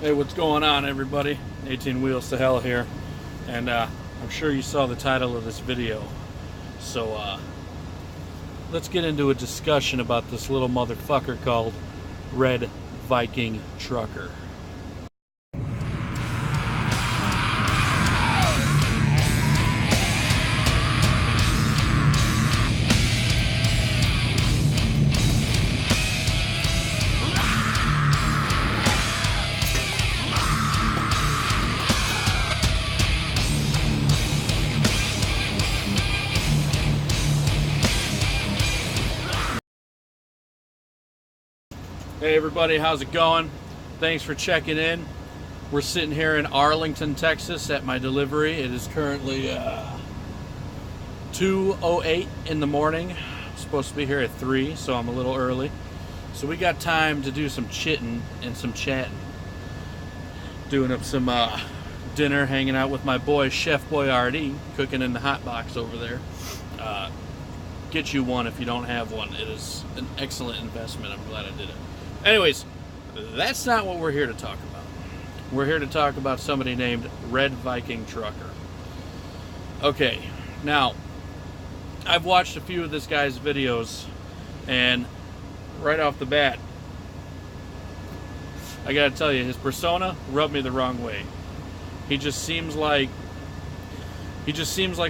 Hey, what's going on, everybody? 18 Wheels to Hell here, and I'm sure you saw the title of this video. So let's get into a discussion about this little motherfucker called Red Viking Trucker. Hey everybody, how's it going? Thanks for checking in. We're sitting here in Arlington, Texas at my delivery. It is currently 2:08 in the morning. I'm supposed to be here at 3, so I'm a little early. So we got time to do some chitting and some chatting. Doing up some dinner, hanging out with my boy Chef Boyardee, cooking in the hot box over there. Get you one if you don't have one. It is an excellent investment. I'm glad I did it. Anyways, that's not what we're here to talk about. We're here to talk about somebody named Red Viking Trucker. Okay, now, I've watched a few of this guy's videos, and right off the bat, I gotta tell you, his persona rubbed me the wrong way. He just seems like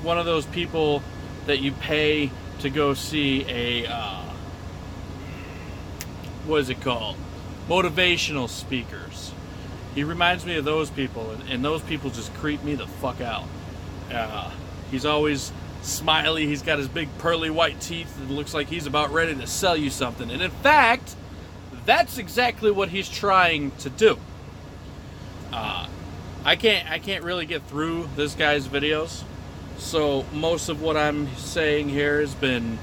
one of those people that you pay to go see a what is it called? Motivational speakers. He reminds me of those people, and those people just creep me the fuck out. He's always smiley. He's got his big pearly white teeth. It looks like he's about ready to sell you something. And in fact, that's exactly what he's trying to do. I can't really get through this guy's videos, so most of what I'm saying here has been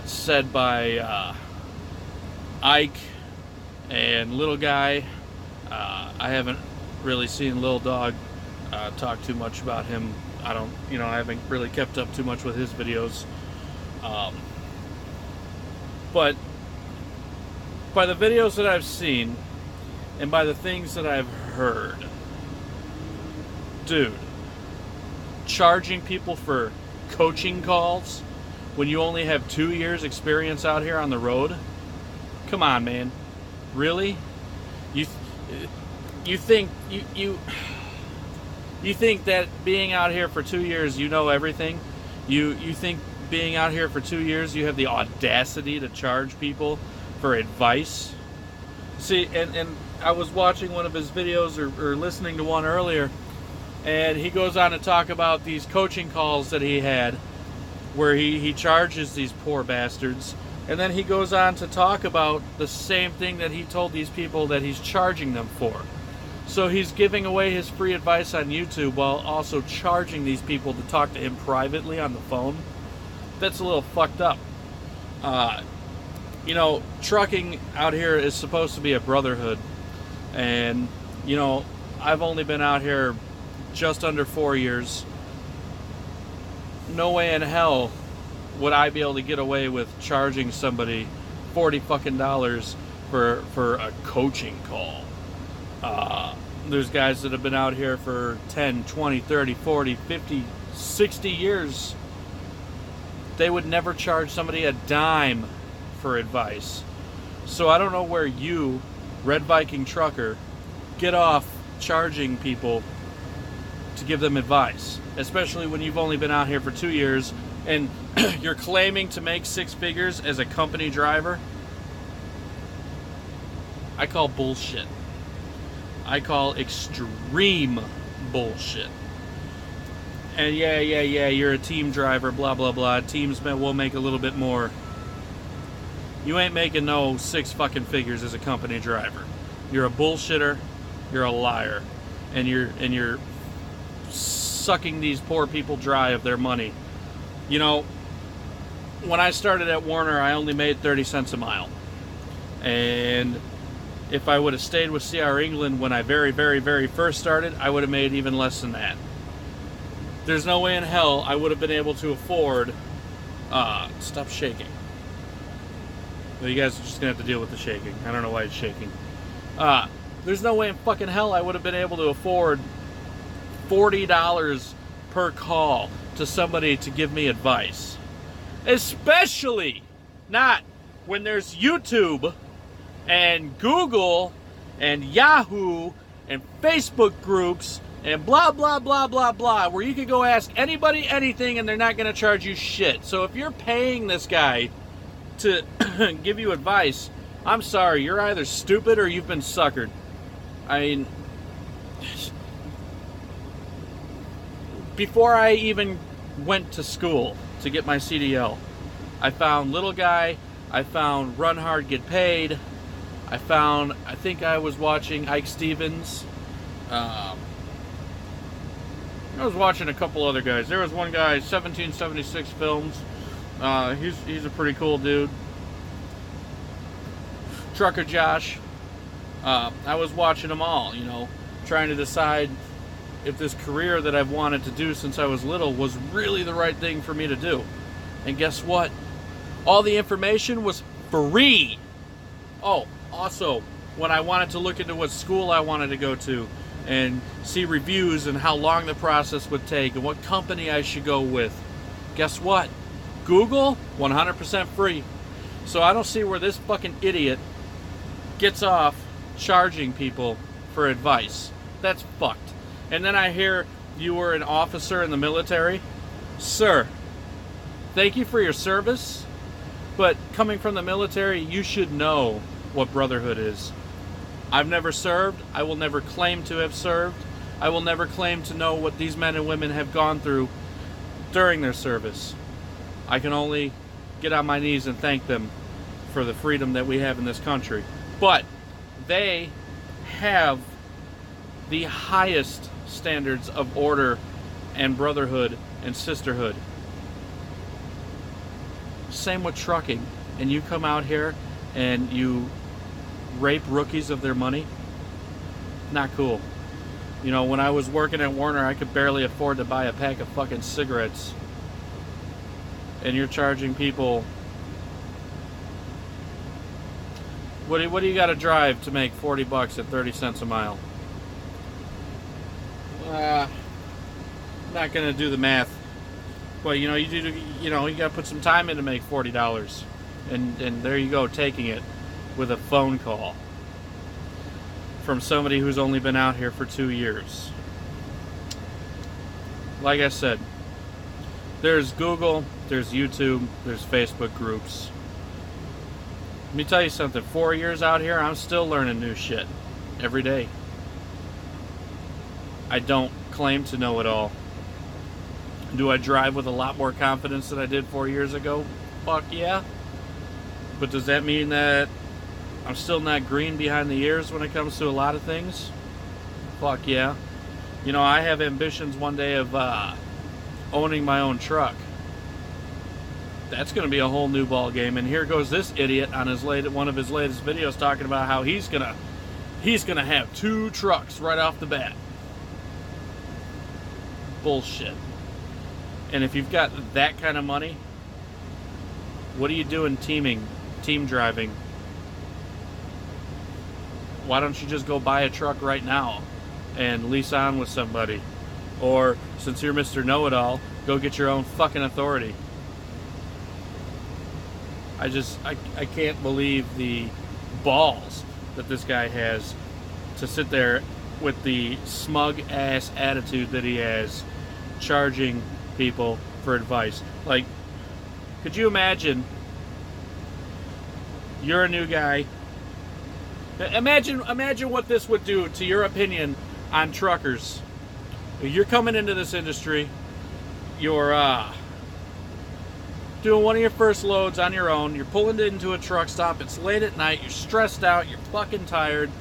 said by Ike and Little Guy. I haven't really seen Lil Dog talk too much about him. I haven't really kept up too much with his videos. But by the videos that I've seen and by the things that I've heard, dude, charging people for coaching calls when you only have 2 years experience out here on the road? Come on, man. Really? You think that being out here for 2 years you know everything? You think being out here for 2 years you have the audacity to charge people for advice? See, and I was watching one of his videos or listening to one earlier, and he goes on to talk about these coaching calls that he had where he charges these poor bastards. And then he goes on to talk about the same thing that he told these people that he's charging them for. So he's giving away his free advice on YouTube while also charging these people to talk to him privately on the phone. That's a little fucked up. Trucking out here is supposed to be a brotherhood. And, I've only been out here just under 4 years. No way in hell would I be able to get away with charging somebody $40 fucking for a coaching call. There's guys that have been out here for 10, 20, 30, 40, 50, 60 years. They would never charge somebody a dime for advice. So I don't know where you, Red Viking Trucker, get off charging people to give them advice, especially when you've only been out here for 2 years and you're claiming to make 6 figures as a company driver. I call bullshit. I call extreme bullshit. And yeah, you're a team driver, blah, blah, blah. Teams will make a little bit more. You ain't making no 6 fucking figures as a company driver. You're a bullshitter, you're a liar, and you're sucking these poor people dry of their money. When I started at Warner, I only made 30 cents a mile. And if I would have stayed with CR England when I very, very, very first started, I would have made even less than that. There's no way in hell I would have been able to afford... stop shaking. Well, you guys are just going to have to deal with the shaking. I don't know why it's shaking. There's no way in fucking hell I would have been able to afford $40 per call to somebody to give me advice. Especially not when there's YouTube and Google and Yahoo and Facebook groups and blah, blah, blah, blah, blah, where you can go ask anybody anything and they're not going to charge you shit. So if you're paying this guy to give you advice, I'm sorry, you're either stupid or you've been suckered. I mean, before I even went to school to get my CDL, I found Little Guy, I found Run Hard, Get Paid, I think I was watching Ike Stevens, I was watching a couple other guys. There was one guy, 1776 Films, he's a pretty cool dude. Trucker Josh, I was watching them all, you know, trying to decide if this career that I've wanted to do since I was little was really the right thing for me to do. And guess what? All the information was free. Oh, also, when I wanted to look into what school I wanted to go to and see reviews and how long the process would take and what company I should go with, guess what? Google, 100% free. So I don't see where this fucking idiot gets off charging people for advice. That's fucked. And then I hear you were an officer in the military. Sir, thank you for your service, but coming from the military, you should know what brotherhood is. I've never served. I will never claim to have served. I will never claim to know what these men and women have gone through during their service. I can only get on my knees and thank them for the freedom that we have in this country. But they have the highest standards of order and brotherhood and sisterhood. Same with trucking. And you come out here and you rape rookies of their money? Not cool. You know, when I was working at Warner, I could barely afford to buy a pack of fucking cigarettes. And you're charging people... What do you got to drive to make 40 bucks at 30 cents a mile? Not gonna do the math, but you know, you got to put some time in to make $40, and there you go, taking it with a phone call from somebody who's only been out here for 2 years. Like I said, there's Google, there's YouTube, there's Facebook groups. Let me tell you something, 4 years out here, I'm still learning new shit every day. I don't claim to know it all. Do I drive with a lot more confidence than I did 4 years ago? Fuck yeah. But does that mean that I'm still not green behind the ears when it comes to a lot of things? Fuck yeah. You know, I have ambitions one day of owning my own truck. That's going to be a whole new ball game. And here goes this idiot on one of his latest videos talking about how he's gonna have 2 trucks right off the bat. Bullshit. And if you've got that kind of money, what are you doing team driving? Why don't you just go buy a truck right now and lease on with somebody? Or, since you're Mr. Know-It-All, go get your own fucking authority. I can't believe the balls that this guy has to sit there with the smug ass attitude that he has, charging people for advice. Like, could you imagine you're a new guy? Imagine what this would do to your opinion on truckers. You're coming into this industry, you're doing one of your first loads on your own, you're pulling into a truck stop, it's late at night, you're stressed out, you're fucking tired.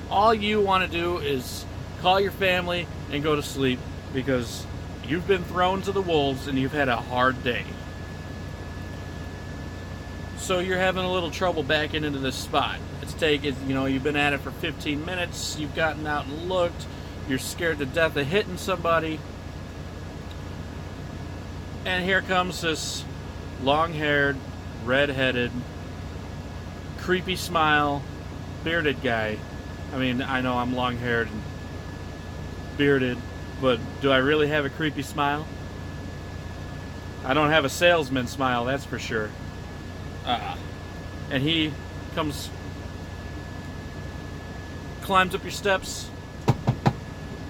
All you want to do is call your family and go to sleep because you've been thrown to the wolves and you've had a hard day. So you're having a little trouble backing into this spot. You've been at it for 15 minutes, you've gotten out and looked, you're scared to death of hitting somebody. And here comes this long-haired, red-headed, creepy smile, bearded guy I mean, I know I'm long-haired and bearded, but do I really have a creepy smile? I don't have a salesman smile, that's for sure. And he comes, climbs up your steps.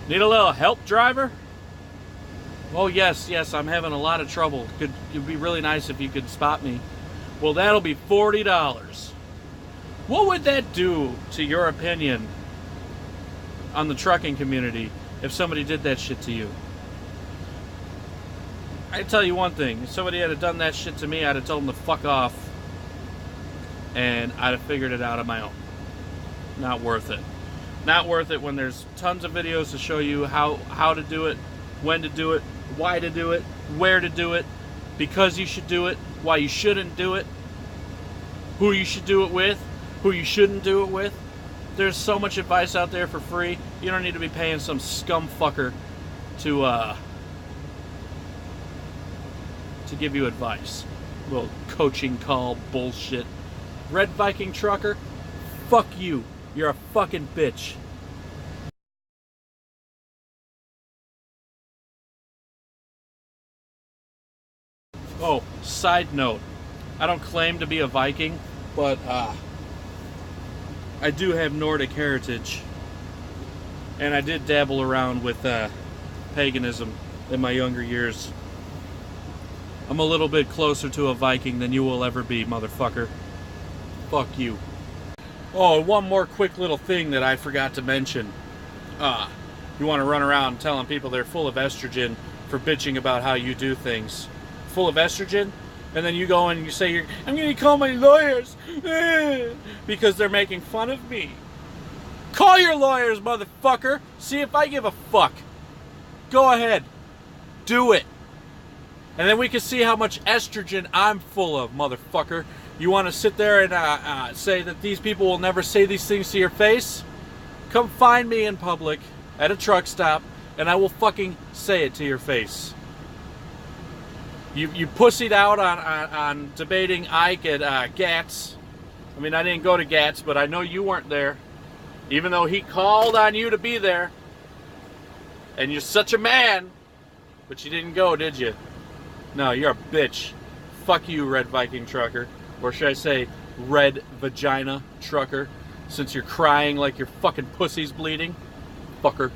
Need a little help, driver? Oh, yes, I'm having a lot of trouble. It'd be really nice if you could spot me. Well, that'll be $40. What would that do to your opinion on the trucking community if somebody did that shit to you? I tell you one thing, if somebody had done that shit to me, I'd have told them to fuck off, and I'd have figured it out on my own. Not worth it. Not worth it when there's tons of videos to show you how to do it, when to do it, why to do it, where to do it, because you should do it, why you shouldn't do it, who you should do it with, who you shouldn't do it with. There's so much advice out there for free. You don't need to be paying some scum fucker to give you advice. Little coaching call bullshit. Red Viking trucker, fuck you. You're a fucking bitch. Oh, side note. I don't claim to be a Viking, but I do have Nordic heritage. And I did dabble around with paganism in my younger years. I'm a little bit closer to a Viking than you will ever be, motherfucker. Fuck you. Oh, and one more quick little thing that I forgot to mention. You want to run around telling people they're full of estrogen for bitching about how you do things. Full of estrogen? And then you go and you say, I'm going to call my lawyers because they're making fun of me. Call your lawyers, motherfucker. See if I give a fuck. Go ahead. Do it. And then we can see how much estrogen I'm full of, motherfucker. You want to sit there and say that these people will never say these things to your face? Come find me in public at a truck stop, and I will fucking say it to your face. You pussied out on debating Ike at GATS. I mean, I didn't go to GATS, but I know you weren't there. Even though he called on you to be there. And you're such a man. But you didn't go, did you? No, you're a bitch. Fuck you, Red Viking trucker. Or should I say, Red Vagina trucker. Since you're crying like your fucking pussy's bleeding. Fucker.